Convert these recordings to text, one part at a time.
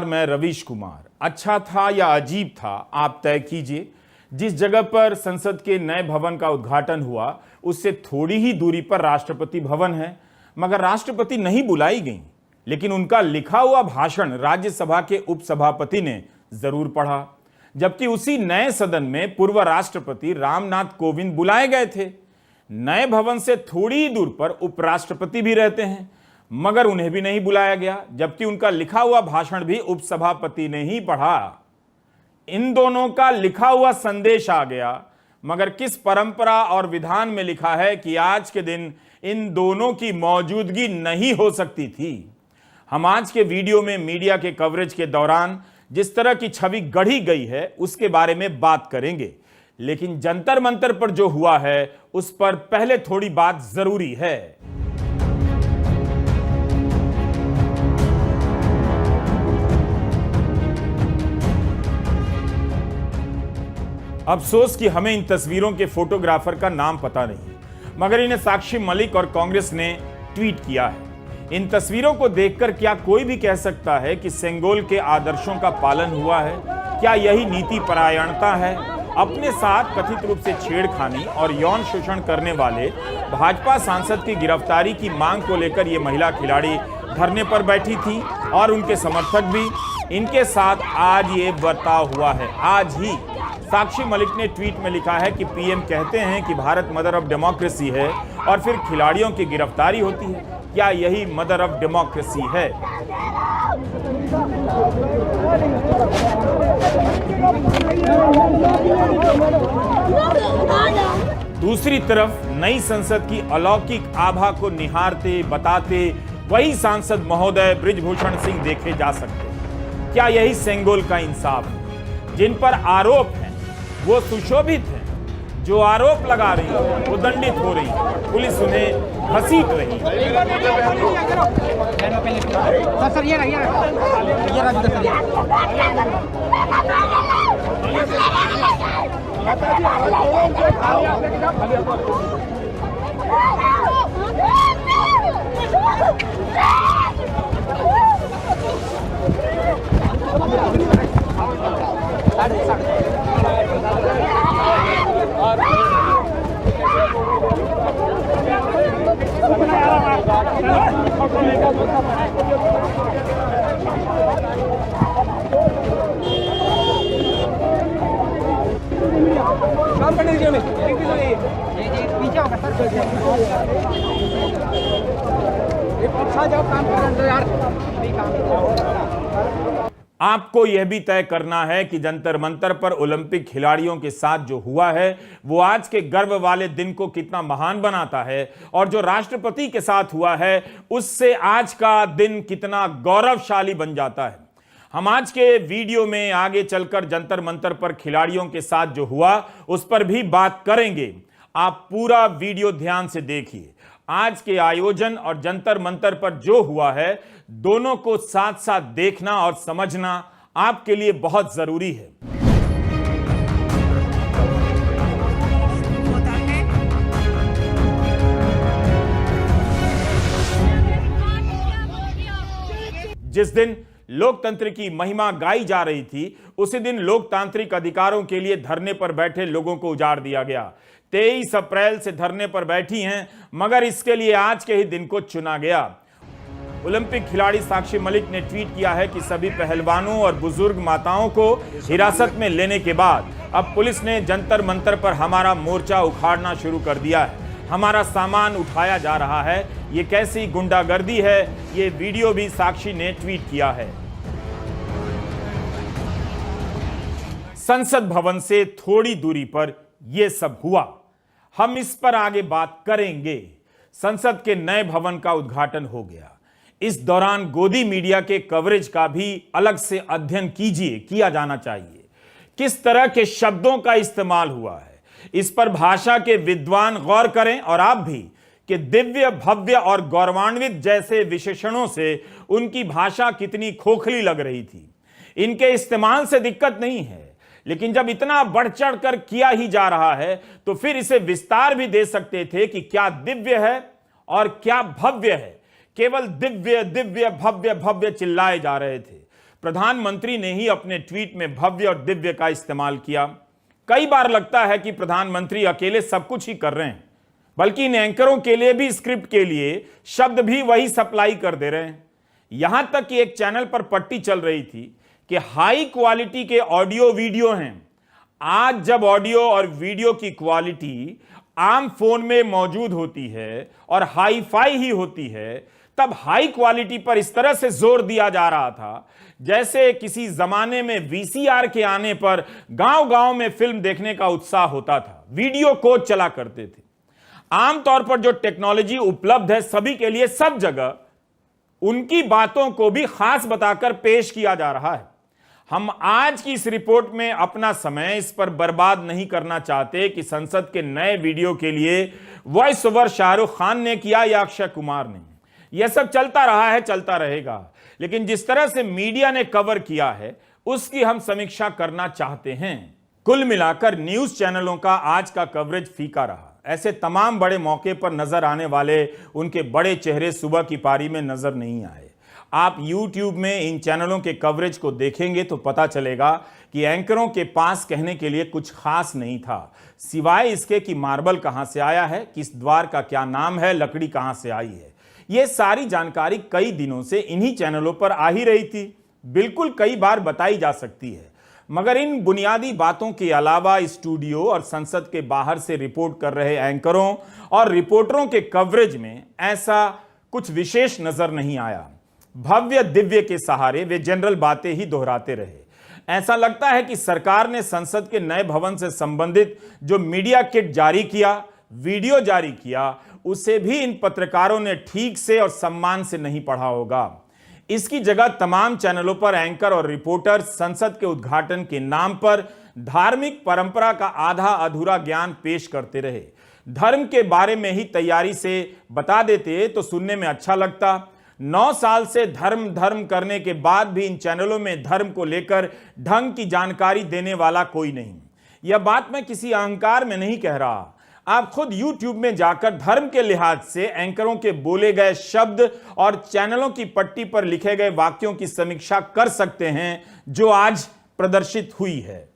मैं रवीश कुमार। अच्छा था या अजीब था, आप तय कीजिए। जिस जगह पर संसद के नए भवन का उद्घाटन हुआ उससे थोड़ी ही दूरी पर राष्ट्रपति भवन है, मगर राष्ट्रपति नहीं बुलाई गई, लेकिन उनका लिखा हुआ भाषण राज्यसभा के उपसभापति ने जरूर पढ़ा। जबकि उसी नए सदन में पूर्व राष्ट्रपति रामनाथ कोविंद बुलाए गए थे। नए भवन से थोड़ी ही दूर पर उपराष्ट्रपति भी रहते हैं, मगर उन्हें भी नहीं बुलाया गया, जबकि उनका लिखा हुआ भाषण भी उपसभापति ने ही पढ़ा। इन दोनों का लिखा हुआ संदेश आ गया, मगर किस परंपरा और विधान में लिखा है कि आज के दिन इन दोनों की मौजूदगी नहीं हो सकती थी। हम आज के वीडियो में मीडिया के कवरेज के दौरान जिस तरह की छवि गढ़ी गई है उसके बारे में बात करेंगे, लेकिन जंतर मंतर पर जो हुआ है उस पर पहले थोड़ी बात जरूरी है। अफसोस कि हमें इन तस्वीरों के फोटोग्राफर का नाम पता नहीं, मगर इन्हें साक्षी मलिक और कांग्रेस ने ट्वीट किया है। इन तस्वीरों को देखकर क्या कोई भी कह सकता है कि सेंगोल के आदर्शों का पालन हुआ है? क्या यही नीति परायणता है? अपने साथ कथित रूप से छेड़खानी और यौन शोषण करने वाले भाजपा सांसद की गिरफ्तारी की मांग को लेकर ये महिला खिलाड़ी धरने पर बैठी थी और उनके समर्थक भी। इनके साथ आज ये बर्ताव हुआ है। आज ही साक्षी मलिक ने ट्वीट में लिखा है कि पीएम कहते हैं कि भारत मदर ऑफ डेमोक्रेसी है और फिर खिलाड़ियों की गिरफ्तारी होती है। क्या यही मदर ऑफ डेमोक्रेसी है? दूसरी तरफ नई संसद की अलौकिक आभा को निहारते बताते वही सांसद महोदय बृजभूषण सिंह देखे जा सकते हैं। क्या यही सेंगोल का इंसाफ है? जिन पर आरोप है वो सुशोभित है, जो आरोप लगा रही है वो दंडित हो रही है, पुलिस उन्हें घसीट रही है। आपको यह भी तय करना है कि जंतर मंतर पर ओलंपिक खिलाड़ियों के साथ जो हुआ है वो आज के गर्व वाले दिन को कितना महान बनाता है, और जो राष्ट्रपति के साथ हुआ है उससे आज का दिन कितना गौरवशाली बन जाता है। हम आज के वीडियो में आगे चलकर जंतर मंतर पर खिलाड़ियों के साथ जो हुआ उस पर भी बात करेंगे। आप पूरा वीडियो ध्यान से देखिए। आज के आयोजन और जंतर मंतर पर जो हुआ है दोनों को साथ साथ देखना और समझना आपके लिए बहुत जरूरी है। जिस दिन लोकतंत्र की महिमा गाई जा रही थी उसी दिन लोकतांत्रिक अधिकारों के लिए धरने पर बैठे लोगों को उजाड़ दिया गया। 23 अप्रैल से धरने पर बैठी हैं, मगर इसके लिए आज के ही दिन को चुना गया। ओलंपिक खिलाड़ी साक्षी मलिक ने ट्वीट किया है कि सभी पहलवानों और बुजुर्ग माताओं को हिरासत में लेने के बाद अब पुलिस ने जंतर मंतर पर हमारा मोर्चा उखाड़ना शुरू कर दिया है। हमारा सामान उठाया जा रहा है। ये कैसी गुंडागर्दी है? ये वीडियो भी साक्षी ने ट्वीट किया है। संसद भवन से थोड़ी दूरी पर यह सब हुआ। हम इस पर आगे बात करेंगे। संसद के नए भवन का उद्घाटन हो गया। इस दौरान गोदी मीडिया के कवरेज का भी अलग से अध्ययन कीजिए, किया जाना चाहिए। किस तरह के शब्दों का इस्तेमाल हुआ है इस पर भाषा के विद्वान गौर करें, और आप भी, कि दिव्य, भव्य और गौरवान्वित जैसे विशेषणों से उनकी भाषा कितनी खोखली लग रही थी। इनके इस्तेमाल से दिक्कत नहीं है, लेकिन जब इतना बढ़ चढ़ कर किया ही जा रहा है तो फिर इसे विस्तार भी दे सकते थे कि क्या दिव्य है और क्या भव्य है। केवल दिव्य दिव्य भव्य भव्य चिल्लाए जा रहे थे। प्रधानमंत्री ने ही अपने ट्वीट में भव्य और दिव्य का इस्तेमाल किया। कई बार लगता है कि प्रधानमंत्री अकेले सब कुछ ही कर रहे हैं, बल्कि इन एंकरों के लिए भी स्क्रिप्ट के लिए शब्द भी वही सप्लाई कर दे रहे हैं। यहां तक कि एक चैनल पर पट्टी चल रही थी कि हाई क्वालिटी के ऑडियो वीडियो हैं। आज जब ऑडियो और वीडियो की क्वालिटी आम फोन में मौजूद होती है और हाई फाई ही होती है, तब हाई क्वालिटी पर इस तरह से जोर दिया जा रहा था जैसे किसी जमाने में वीसीआर के आने पर गांव-गांव में फिल्म देखने का उत्साह होता था। वीडियो कोच चला करते थे। आमतौर पर जो टेक्नोलॉजी उपलब्ध है सभी के लिए सब जगह, उनकी बातों को भी खास बताकर पेश किया जा रहा है। हम आज की इस रिपोर्ट में अपना समय इस पर बर्बाद नहीं करना चाहते कि संसद के नए वीडियो के लिए वॉइस ओवर शाहरुख खान ने किया या अक्षय कुमार ने। यह सब चलता रहा है, चलता रहेगा, लेकिन जिस तरह से मीडिया ने कवर किया है उसकी हम समीक्षा करना चाहते हैं। कुल मिलाकर न्यूज चैनलों का आज का कवरेज फीका रहा। ऐसे तमाम बड़े मौके पर नजर आने वाले उनके बड़े चेहरे सुबह की पारी में नजर नहीं आए। आप YouTube में इन चैनलों के कवरेज को देखेंगे तो पता चलेगा कि एंकरों के पास कहने के लिए कुछ खास नहीं था, सिवाय इसके कि मार्बल कहां से आया है, किस द्वार का क्या नाम है, लकड़ी कहां से आई है। यह सारी जानकारी कई दिनों से इन्हीं चैनलों पर आ ही रही थी, बिल्कुल कई बार बताई जा सकती है। मगर इन बुनियादी बातों के अलावा स्टूडियो और संसद के बाहर से रिपोर्ट कर रहे एंकरों और रिपोर्टरों के कवरेज में ऐसा कुछ विशेष नजर नहीं आया। भव्य दिव्य के सहारे वे जनरल बातें ही दोहराते रहे। ऐसा लगता है कि सरकार ने संसद के नए भवन से संबंधित जो मीडिया किट जारी किया, वीडियो जारी किया, उसे भी इन पत्रकारों ने ठीक से और सम्मान से नहीं पढ़ा होगा। इसकी जगह तमाम चैनलों पर एंकर और रिपोर्टर संसद के उद्घाटन के नाम पर धार्मिक परंपरा का आधा अधूरा ज्ञान पेश करते रहे। धर्म के बारे में ही तैयारी से बता देते तो सुनने में अच्छा लगता। 9 साल से धर्म करने के बाद भी इन चैनलों में धर्म को लेकर ढंग की जानकारी देने वाला कोई नहीं। यह बात मैं किसी अहंकार में नहीं कह रहा। आप खुद YouTube में जाकर धर्म के लिहाज से एंकरों के बोले गए शब्द और चैनलों की पट्टी पर लिखे गए वाक्यों की समीक्षा कर सकते हैं जो आज प्रदर्शित हुई है।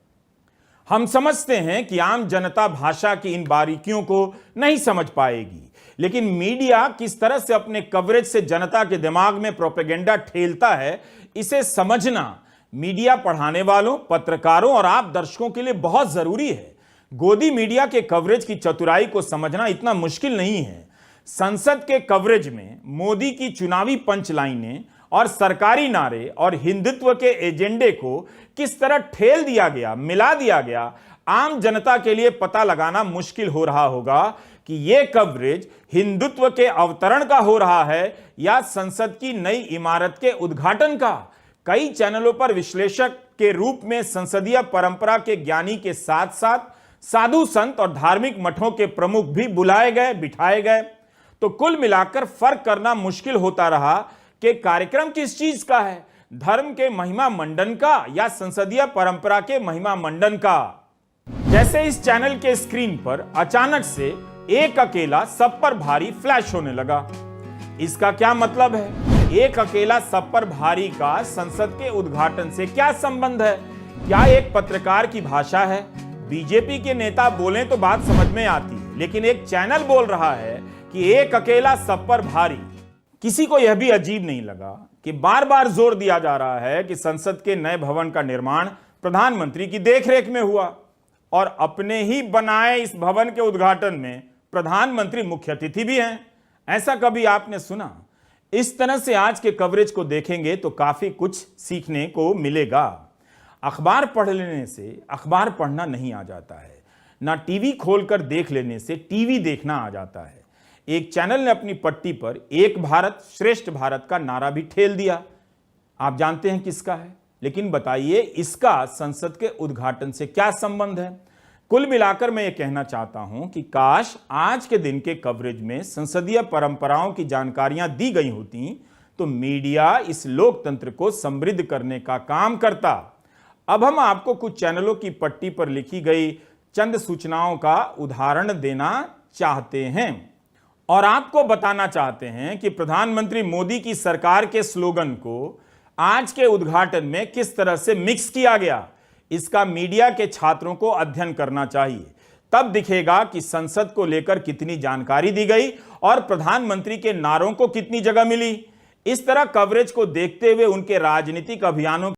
हम समझते हैं कि आम जनता भाषा की इन बारीकियों को नहीं समझ पाएगी, लेकिन मीडिया किस तरह से अपने कवरेज से जनता के दिमाग में प्रोपेगेंडा ठेलता है, इसे समझना मीडिया पढ़ाने वालों, पत्रकारों और आप दर्शकों के लिए बहुत जरूरी है। गोदी मीडिया के कवरेज की चतुराई को समझना इतना मुश्किल नहीं है। संसद के कवरेज में मोदी की चुनावी पंचलाइनें और सरकारी नारे और हिंदुत्व के एजेंडे को किस तरह ठेल दिया गया, मिला दिया गया, आम जनता के लिए पता लगाना मुश्किल हो रहा होगा कि यह कवरेज हिंदुत्व के अवतरण का हो रहा है या संसद की नई इमारत के उद्घाटन का। कई चैनलों पर विश्लेषक के रूप में संसदीय परंपरा के ज्ञानी के साथ साथ साधु संत और धार्मिक मठों के प्रमुख भी बुलाए गए, बिठाए गए। तो कुल मिलाकर फर्क करना मुश्किल होता रहा कि कार्यक्रम किस चीज का है, धर्म के महिमा मंडन का या संसदीय परंपरा के महिमा मंडन का। जैसे इस चैनल के स्क्रीन पर अचानक से एक अकेला सब पर भारी फ्लैश होने लगा। इसका क्या मतलब है? एक अकेला सब पर भारी का संसद के उद्घाटन से क्या संबंध है? क्या एक पत्रकार की भाषा है? बीजेपी के नेता बोलें तो बात समझ में आती है, लेकिन एक चैनल बोल रहा है कि एक अकेला सब पर भारी। किसी को यह भी अजीब नहीं लगा कि बार बार जोर दिया जा रहा है कि संसद के नए भवन का निर्माण प्रधानमंत्री की देखरेख में हुआ और अपने ही बनाए इस भवन के उद्घाटन में प्रधानमंत्री मुख्य अतिथि भी हैं। ऐसा कभी आपने सुना? इस तरह से आज के कवरेज को देखेंगे तो काफी कुछ सीखने को मिलेगा। अखबार पढ़ लेने से अखबार पढ़ना नहीं आ जाता है, ना टीवी खोलकर देख लेने से टीवी देखना आ जाता है। एक चैनल ने अपनी पट्टी पर एक भारत श्रेष्ठ भारत का नारा भी ठेल दिया। आप जानते हैं किसका है, लेकिन बताइए इसका संसद के उद्घाटन से क्या संबंध है? कुल मिलाकर मैं ये कहना चाहता हूं कि काश आज के दिन के कवरेज में संसदीय परंपराओं की जानकारियां दी गई होती तो मीडिया इस लोकतंत्र को समृद्ध करने का काम करता। अब हम आपको कुछ चैनलों की पट्टी पर लिखी गई चंद सूचनाओं का उदाहरण देना चाहते हैं और आपको बताना चाहते हैं कि प्रधानमंत्री मोदी की सरकार के स्लोगन को आज के उद्घाटन में किस तरह से मिक्स किया गया, इसका मीडिया के छात्रों को अध्ययन करना चाहिए। तब दिखेगा कि संसद को लेकर कितनी जानकारी दी गई और प्रधानमंत्री के नारों को कितनी जगह मिली। इस तरह कवरेज को देखते हुए उनके राजनीतिक अभियानों